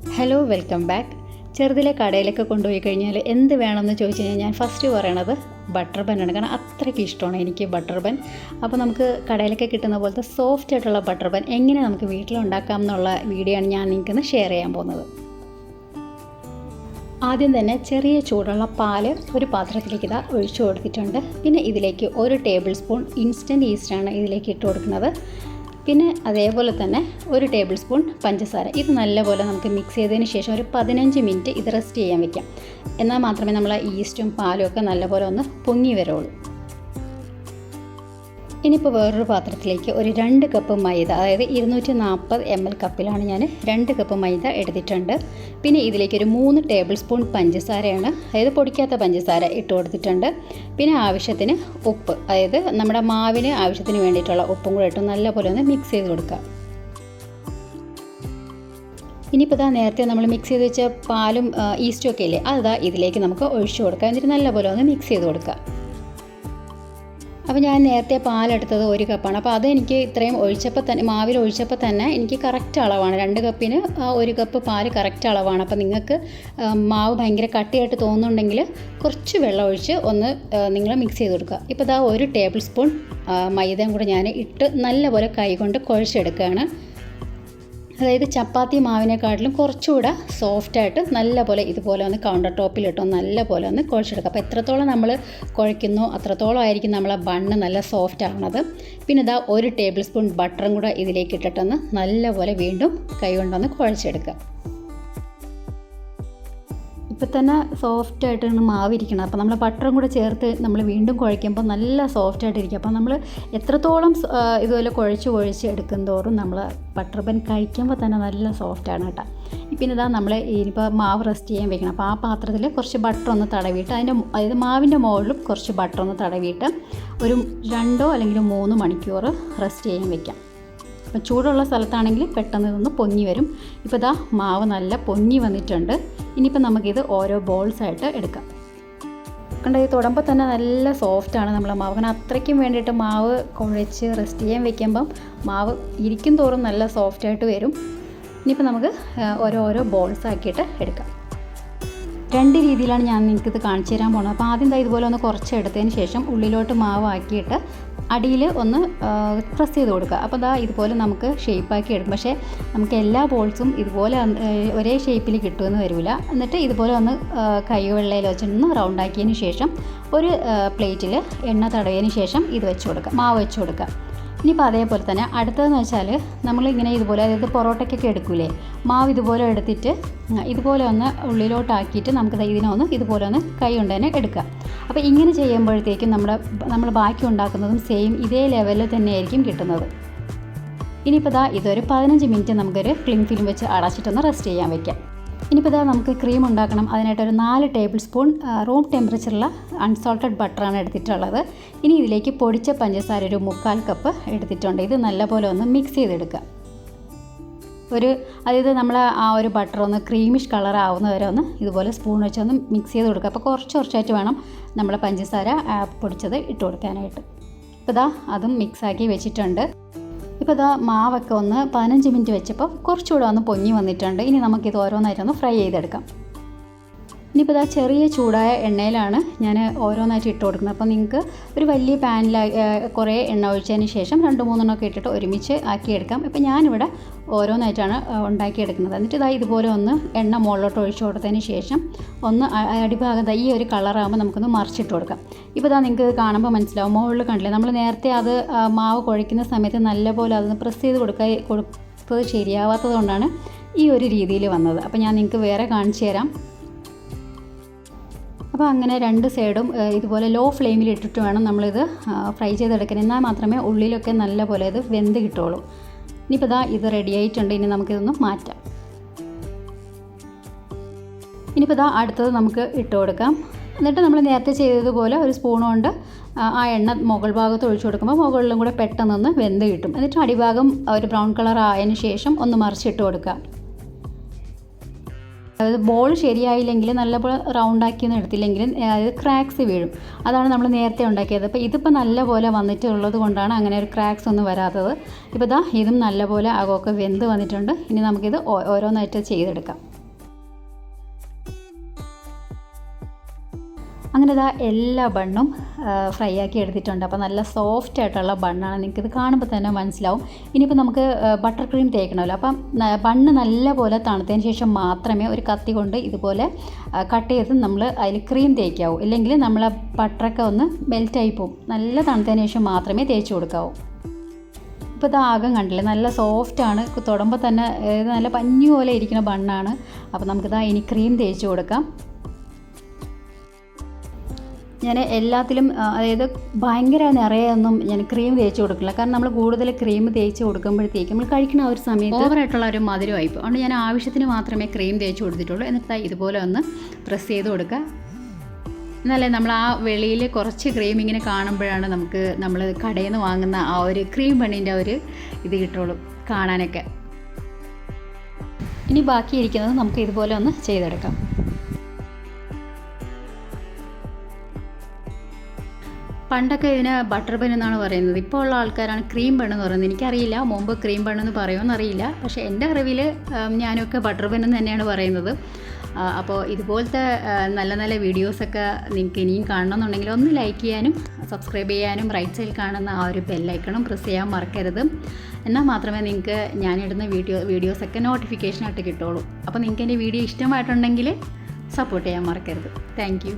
Hello, welcome back. ചെറുതിലെ കടയിലൊക്കെ കൊണ്ടുപോയി കഴിഞ്ഞാൽ എന്ത് വേണമെന്ന് ചോദിച്ചു കഴിഞ്ഞാൽ ഞാൻ ഫസ്റ്റ് പറയണത് ബട്ടർ ബന്നാണ്. കാരണം അത്രയ്ക്ക് ഇഷ്ടമാണ് എനിക്ക് ബട്ടർ ബൻ. അപ്പോൾ നമുക്ക് കടയിലൊക്കെ കിട്ടുന്ന പോലത്തെ സോഫ്റ്റ് ആയിട്ടുള്ള ബട്ടർ ബൻ എങ്ങനെ നമുക്ക് വീട്ടിലുണ്ടാക്കാം എന്നുള്ള വീഡിയോ ആണ് ഞാൻ നിങ്ങൾക്ക് ഷെയർ ചെയ്യാൻ പോകുന്നത്. ആദ്യം തന്നെ ചെറിയ ചൂടുള്ള പാല് ഒരു പാത്രത്തിലേക്ക് ഒഴിച്ചു കൊടുത്തിട്ടുണ്ട്. പിന്നെ ഇതിലേക്ക് 1 ടേബിൾ സ്പൂൺ ഇൻസ്റ്റൻറ്റ് ഈസ്റ്റാണ് ഇതിലേക്ക് ഇട്ട് കൊടുക്കുന്നത്. പിന്നെ അതേപോലെ തന്നെ 1 ടേബിൾ സ്പൂൺ പഞ്ചസാര. ഇത് നല്ലപോലെ നമുക്ക് മിക്സ് ചെയ്തതിന് ശേഷം ഒരു 15 മിനിറ്റ് ഇത് റെസ്റ്റ് ചെയ്യാൻ വെക്കാം. എന്നാൽ മാത്രമേ നമ്മൾ ഈസ്റ്റും പാലും ഒക്കെ നല്ലപോലെ ഒന്ന് പൊങ്ങി വരുള്ളൂ. ഇനിയിപ്പോൾ വേറൊരു പാത്രത്തിലേക്ക് ഒരു 2 കപ്പ് മൈദ, അതായത് 240 ml കപ്പിലാണ് ഞാൻ 2 കപ്പ് മൈദ എടുത്തിട്ടുണ്ട്. പിന്നെ ഇതിലേക്ക് ഒരു 3 ടേബിൾ സ്പൂൺ പഞ്ചസാരയാണ്, അതായത് പൊടിക്കാത്ത പഞ്ചസാര ഇട്ട് കൊടുത്തിട്ടുണ്ട്. പിന്നെ ആവശ്യത്തിന് ഉപ്പ്, അതായത് നമ്മുടെ മാവിന് ആവശ്യത്തിന് വേണ്ടിയിട്ടുള്ള ഉപ്പും കൂടെ ഇട്ട് നല്ലപോലെ ഒന്ന് മിക്സ് ചെയ്ത് കൊടുക്കുക. ഇനിയിപ്പോൾ നേരത്തെ നമ്മൾ മിക്സ് ചെയ്ത് വെച്ച പാലും ഈസ്റ്റും ഒക്കെ ഇല്ലേ, അത് ഇതിലേക്ക് നമുക്ക് ഒഴിച്ചു കൊടുക്കാം. എന്നിട്ട് നല്ലപോലെ ഒന്ന് മിക്സ് ചെയ്ത് കൊടുക്കുക. അപ്പോൾ ഞാൻ നേരത്തെ പാലെടുത്തത് 1 കപ്പാണ്. അപ്പോൾ അതെനിക്ക് ഇത്രയും ഒഴിച്ചപ്പോൾ തന്നെ, മാവിൽ ഒഴിച്ചപ്പോൾ തന്നെ എനിക്ക് കറക്റ്റ് അളവാണ്. 2 കപ്പിന് 1 കപ്പ് പാല് കറക്റ്റ് അളവാണ്. അപ്പോൾ നിങ്ങൾക്ക് മാവ് ഭയങ്കര കട്ടിയായിട്ട് തോന്നുന്നുണ്ടെങ്കിൽ കുറച്ച് വെള്ളം ഒഴിച്ച് ഒന്ന് നിങ്ങൾ മിക്സ് ചെയ്ത് കൊടുക്കുക. ഇപ്പോൾ 1 ടേബിൾ സ്പൂൺ മൈദയും കൂടെ ഞാൻ ഇട്ട് നല്ലപോലെ കൈ കൊണ്ട് കുഴച്ചെടുക്കുകയാണ്. അതായത് ചപ്പാത്തി മാവിനെക്കാട്ടിലും കുറച്ചുകൂടെ സോഫ്റ്റായിട്ട് നല്ലപോലെ ഇതുപോലെ ഒന്ന് കൗണ്ടർ ടോപ്പിലിട്ടോ നല്ലപോലെ ഒന്ന് കുഴച്ചെടുക്കുക. അപ്പോൾ എത്രത്തോളം നമ്മൾ കുഴയ്ക്കുന്നോ അത്രത്തോളം ആയിരിക്കും നമ്മളെ ബണ്ണ് നല്ല സോഫ്റ്റ് ആവുന്നത്. പിന്നെ 1 ടേബിൾ സ്പൂൺ ബട്ടറും കൂടെ ഇതിലേക്ക് ഇട്ടിട്ടൊന്ന് നല്ലപോലെ വീണ്ടും കൈ കൊണ്ടൊന്ന് കുഴച്ചെടുക്കുക. ഇപ്പം തന്നെ സോഫ്റ്റായിട്ടാണ് മാവിരിക്കണം. അപ്പോൾ നമ്മൾ ബട്ടറും കൂടെ ചേർത്ത് നമ്മൾ വീണ്ടും കുഴയ്ക്കുമ്പോൾ നല്ല സോഫ്റ്റായിട്ടിരിക്കും. അപ്പോൾ നമ്മൾ എത്രത്തോളം ഇതുപോലെ കുഴച്ച് എടുക്കും തോറും നമ്മൾ ബട്ടർ ബൻ കഴിക്കുമ്പോൾ തന്നെ നല്ല സോഫ്റ്റാണ് കേട്ടോ. പിന്നെ നമ്മൾ ഇനിയിപ്പോൾ മാവ് റെസ്റ്റ് ചെയ്യാൻ വെക്കണം. അപ്പോൾ ആ പാത്രത്തിൽ കുറച്ച് ബട്ടർ ഒന്ന് തടവിയിട്ട് അതായത് മാവിൻ്റെ മുകളിലും കുറച്ച് ബട്ടർ ഒന്ന് തടവിയിട്ട് ഒരു 2 അല്ലെങ്കിൽ 3 മണിക്കൂർ റെസ്റ്റ് ചെയ്യാൻ വെക്കാം. അപ്പോൾ ചൂടുള്ള സ്ഥലത്താണെങ്കിൽ പെട്ടെന്ന് ഇതൊന്ന് പൊങ്ങി വരും. ഇപ്പോൾ മാവ് നല്ല പൊങ്ങി വന്നിട്ടുണ്ട്. ഇനിയിപ്പോൾ നമുക്കിത് ഓരോ ബോൾസായിട്ട് എടുക്കാം. കണ്ടോ, ഇത് തൊടുമ്പോൾ തന്നെ നല്ല സോഫ്റ്റാണ് നമ്മളെ മാവ്. കാരണം അത്രയ്ക്കും വേണ്ടിയിട്ട് മാവ് കുഴച്ച് റെസ്റ്റ് ചെയ്യാൻ വെക്കുമ്പം മാവ് ഇരിക്കും തോറും നല്ല സോഫ്റ്റായിട്ട് വരും. ഇനിയിപ്പോൾ നമുക്ക് ഓരോ ബോൾസാക്കിയിട്ട് എടുക്കാം. 2 രീതിയിലാണ് ഞാൻ നിങ്ങൾക്കിത് കാണിച്ചു തരാൻ പോകുന്നത്. അപ്പോൾ ആദ്യം ഇതുപോലെ ഒന്ന് കുറച്ച് എടുത്തതിന് ശേഷം ഉള്ളിലോട്ട് മാവ് ആക്കിയിട്ട് അടിയിൽ ഒന്ന് പ്രസ് ചെയ്ത് കൊടുക്കുക. അപ്പോൾ ഇതുപോലെ നമുക്ക് ഷേപ്പാക്കി എടുക്കും. പക്ഷേ നമുക്ക് എല്ലാ ബോൾസും ഇതുപോലെ ഒരേ ഷേപ്പിൽ കിട്ടുമെന്ന് വരില്ല. എന്നിട്ട് ഇതുപോലെ ഒന്ന് കൈ വെള്ളയിൽ വെച്ചൊന്ന് റൗണ്ടാക്കിയതിന് ശേഷം ഒരു പ്ലേറ്റിൽ എണ്ണ തടവിയതിന് ശേഷം ഇത് വെച്ച് കൊടുക്കുക, മാവ് വെച്ച് കൊടുക്കുക. ഇനിയിപ്പോൾ അതേപോലെ തന്നെ അടുത്തതെന്ന് വെച്ചാൽ നമ്മളിങ്ങനെ ഇതുപോലെ, അതായത് പൊറോട്ടയ്ക്കൊക്കെ എടുക്കൂലേ, മാവ് ഇതുപോലെ എടുത്തിട്ട് ഇതുപോലെ ഒന്ന് ഉള്ളിലോട്ടാക്കിയിട്ട് നമുക്ക് ഇതിനൊന്ന് ഇതുപോലെ ഒന്ന് കൈ കൊണ്ട് തന്നെ എടുക്കുക. അപ്പോൾ ഇങ്ങനെ ചെയ്യുമ്പോഴത്തേക്കും നമ്മൾ ബാക്കി ഉണ്ടാക്കുന്നതും സെയിം ഇതേ ലെവലിൽ തന്നെയായിരിക്കും കിട്ടുന്നത്. ഇനിയിപ്പോൾ ഇതൊരു 15 മിനിറ്റ് നമുക്കൊരു ക്ലിംഗ് ഫിലിം വെച്ച് അടച്ചിട്ടൊന്ന് റെസ്റ്റ് ചെയ്യാൻ വയ്ക്കാം. ഇനിയിപ്പോൾ നമുക്ക് ക്രീം ഉണ്ടാക്കണം. അതിനായിട്ടൊരു 4 ടേബിൾ സ്പൂൺ റൂം ടെമ്പറേച്ചറുള്ള അൺസോൾട്ടഡ് ബട്ടറാണ് എടുത്തിട്ടുള്ളത്. ഇനി ഇതിലേക്ക് പൊടിച്ച പഞ്ചസാര ഒരു 3/4 കപ്പ് എടുത്തിട്ടുണ്ട്. ഇത് നല്ലപോലെ ഒന്ന് മിക്സ് ചെയ്തെടുക്കുക. അതായത് നമ്മൾ ആ ഒരു ബട്ടർ ഒന്ന് ക്രീമിഷ് കളർ ആവുന്ന വരെ ഒന്ന് ഇതുപോലെ സ്പൂൺ വെച്ചൊന്ന് മിക്സ് ചെയ്ത് കൊടുക്കുക. അപ്പോൾ കുറച്ചായിട്ട് വേണം നമ്മൾ പഞ്ചസാര പൊടിച്ചത് ഇട്ട് കൊടുക്കാനായിട്ട്. ഇപ്പോൾ അതും മിക്സാക്കി വെച്ചിട്ടുണ്ട്. ഇപ്പോൾ മാവൊക്കെ ഒന്ന് 15 മിനിറ്റ് വെച്ചപ്പോൾ കുറച്ചുകൂടെ ഒന്ന് പൊങ്ങി വന്നിട്ടുണ്ട്. ഇനി നമുക്കിത് ഓരോന്നായിട്ടൊന്ന് ഫ്രൈ ചെയ്തെടുക്കാം. ഇനിയിപ്പോൾ ചെറിയ ചൂടായ എണ്ണയിലാണ് ഞാൻ ഓരോന്നായിട്ട് ഇട്ട് കൊടുക്കുന്നത്. അപ്പോൾ നിങ്ങൾക്ക് ഒരു വലിയ പാനിൽ കുറേ എണ്ണ ഒഴിച്ചതിന് ശേഷം 2-3 ഒക്കെ ഇട്ടിട്ട് ഒരുമിച്ച് ആക്കിയെടുക്കാം. ഇപ്പോൾ ഞാനിവിടെ ഓരോന്നായിട്ടാണ് ഉണ്ടാക്കിയെടുക്കുന്നത്. എന്നിട്ട് ഇതുപോലെ ഒന്ന് എണ്ണ മുകളിലോട്ട് ഒഴിച്ചു കൊടുത്തതിന് ശേഷം ഒന്ന് അടിഭാഗം ഈ ഒരു കളറാകുമ്പോൾ നമുക്കൊന്ന് മറിച്ചിട്ട് കൊടുക്കാം. ഇപ്പോൾ നിങ്ങൾക്ക് കാണുമ്പോൾ മനസ്സിലാവും, മുകളിൽ കണ്ടില്ലേ, നമ്മൾ നേരത്തെ അത് മാവ് കുഴയ്ക്കുന്ന സമയത്ത് നല്ലപോലെ അതൊന്ന് പ്രസ് ചെയ്ത് കൊടുത്തത് ശരിയാവാത്തത് കൊണ്ടാണ് ഈ ഒരു രീതിയിൽ വന്നത്. അപ്പോൾ ഞാൻ നിങ്ങൾക്ക് വേറെ കാണിച്ചു തരാം. അപ്പോൾ അങ്ങനെ 2 സൈഡും ഇതുപോലെ ലോ ഫ്ലെയിമിൽ ഇട്ടിട്ട് വേണം നമ്മളിത് ഫ്രൈ ചെയ്തെടുക്കാൻ. എന്നാൽ മാത്രമേ ഉള്ളിലൊക്കെ നല്ലപോലെ ഇത് വെന്ത് കിട്ടുള്ളൂ. ഇനിയിപ്പോൾ ഇത് റെഡി ആയിട്ടുണ്ട്. ഇനി നമുക്കിതൊന്ന് മാറ്റാം. ഇനിയിപ്പോൾ അടുത്തത് നമുക്ക് ഇട്ട് കൊടുക്കാം. എന്നിട്ട് നമ്മൾ നേരത്തെ ചെയ്തതുപോലെ ഒരു സ്പൂൺ കൊണ്ട് ആ എണ്ണ മുകൾ ഭാഗത്ത് ഒഴിച്ചു കൊടുക്കുമ്പോൾ മുകളിലും കൂടെ പെട്ടെന്നൊന്ന് വെന്ത് കിട്ടും. എന്നിട്ട് അടിഭാഗം ഒരു ബ്രൗൺ കളർ ആയതിന് ശേഷം ഒന്ന് മറിച്ചിട്ട് കൊടുക്കുക. അതായത് ബോൾ ശരിയായില്ലെങ്കിൽ നല്ലപോലെ റൗണ്ടാക്കിയൊന്നും എടുത്തില്ലെങ്കിൽ അതായത് ക്രാക്സ് വീഴും. അതാണ് നമ്മൾ നേരത്തെ ഉണ്ടാക്കിയത്. അപ്പോൾ ഇതിപ്പോൾ നല്ലപോലെ വന്നിട്ടുള്ളത് കൊണ്ടാണ് അങ്ങനെ ഒരു ക്രാക്സ് ഒന്നും വരാത്തത്. ഇപ്പോൾ ഇതാ ഇതും നല്ലപോലെ അകമൊക്കെ വെന്ത് വന്നിട്ടുണ്ട്. ഇനി നമുക്കിത് ഓരോന്നായിട്ട് ചെയ്തെടുക്കാം. അങ്ങനെ ഇതാ എല്ലാ ബണ്ണും ഫ്രൈ ആക്കി എടുത്തിട്ടുണ്ട്. അപ്പോൾ നല്ല സോഫ്റ്റ് ആയിട്ടുള്ള ബണ്ണാണ്, നിങ്ങൾക്കിത് കാണുമ്പോൾ തന്നെ മനസ്സിലാവും. ഇനിയിപ്പോൾ നമുക്ക് ബട്ടർ ക്രീം തേക്കണമല്ലോ. അപ്പം ബണ്ണ് നല്ലപോലെ തണുത്തതിന് ശേഷം മാത്രമേ ഒരു കത്തി കൊണ്ട് ഇതുപോലെ കട്ട് ചെയ്ത് നമ്മൾ അതിൽ ക്രീം തേക്കാവൂ. ഇല്ലെങ്കിൽ നമ്മൾ ബട്ടറൊക്കെ ഒന്ന് മെൽറ്റായി പോകും. നല്ല തണുത്തതിന് ശേഷം മാത്രമേ തേച്ച് കൊടുക്കാവൂ. ഇപ്പോൾ ഇത് ആകം കണ്ടില്ലേ, നല്ല സോഫ്റ്റാണ്, തൊടുമ്പോൾ തന്നെ നല്ല പഞ്ഞി പോലെ ഇരിക്കുന്ന ബണ്ണാണ്. അപ്പോൾ നമുക്കിതാ ഇനി ക്രീം തേച്ച് കൊടുക്കാം. ഞാൻ എല്ലാത്തിലും അതായത് ഭയങ്കര നിറയൊന്നും ഞാൻ ക്രീം തേച്ച് കൊടുക്കില്ല. കാരണം നമ്മൾ കൂടുതൽ ക്രീം തേച്ച് കൊടുക്കുമ്പോഴത്തേക്കും നമ്മൾ കഴിക്കുന്ന ആ ഒരു സമയത്ത് ഓവറായിട്ടുള്ള ഒരു മധുരമായിപ്പോൾ. അതുകൊണ്ട് ഞാൻ ആവശ്യത്തിന് മാത്രമേ ക്രീം തേച്ച് കൊടുത്തിട്ടുള്ളൂ. എന്നിട്ട് ഇതുപോലെ ഒന്ന് പ്രസ് ചെയ്ത് കൊടുക്കുക. എന്നല്ലേ നമ്മൾ ആ വെളിയിൽ കുറച്ച് ക്രീം ഇങ്ങനെ കാണുമ്പോഴാണ് നമുക്ക് നമ്മൾ കടയിൽ നിന്ന് വാങ്ങുന്ന ആ ഒരു ക്രീം ബണ്ണിൻ്റെ ഒരു ഇത് കിട്ടുള്ളൂ കാണാനൊക്കെ. ഇനി ബാക്കിയിരിക്കുന്നത് നമുക്ക് ഇതുപോലെ ഒന്ന് ചെയ്തെടുക്കാം. പണ്ടൊക്കെ ഇതിന് ബട്ടർ ബൺ എന്നാണ് പറയുന്നത്. ഇപ്പോൾ ഉള്ള ആൾക്കാരാണ് ക്രീം ബൺ എന്ന് പറയുന്നത്. എനിക്കറിയില്ല മുമ്പ് ക്രീം ബൺ എന്ന് പറയുമെന്നറിയില്ല. പക്ഷേ എൻ്റെ അറിവിൽ ഞാനൊക്കെ ബട്ടർ ബൺ എന്ന് തന്നെയാണ് പറയുന്നത്. അപ്പോൾ ഇതുപോലത്തെ നല്ല നല്ല വീഡിയോസൊക്കെ നിങ്ങൾക്ക് ഇനിയും കാണണമെന്നുണ്ടെങ്കിൽ ഒന്ന് ലൈക്ക് ചെയ്യാനും സബ്സ്ക്രൈബ് ചെയ്യാനും റൈറ്റ് സൈഡിൽ കാണുന്ന ആ ഒരു ബെല്ലൈക്കണും പ്രസ് ചെയ്യാൻ മറക്കരുത്. എന്നാൽ മാത്രമേ നിങ്ങൾക്ക് ഞാനിടുന്ന വീഡിയോസൊക്കെ നോട്ടിഫിക്കേഷനായിട്ട് കിട്ടുള്ളൂ. അപ്പോൾ നിങ്ങൾക്ക് എൻ്റെ വീഡിയോ ഇഷ്ടമായിട്ടുണ്ടെങ്കിൽ സപ്പോർട്ട് ചെയ്യാൻ മറക്കരുത്. Thank you.